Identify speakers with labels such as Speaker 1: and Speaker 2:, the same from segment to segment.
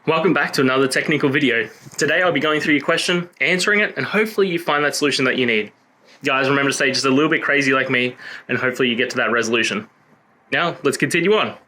Speaker 1: Welcome back to another technical video. Today I'll be going through your question, answering it, and hopefully you find that solution that you need. Guys, remember to stay just a little bit crazy like me, and hopefully you get to that resolution. Now, let's continue on.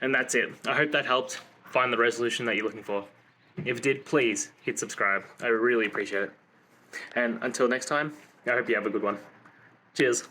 Speaker 1: And that's it. I hope that helped find the resolution that you're looking for. If it did, please hit subscribe. I really appreciate it. And until next time, I hope you have a good one. Cheers.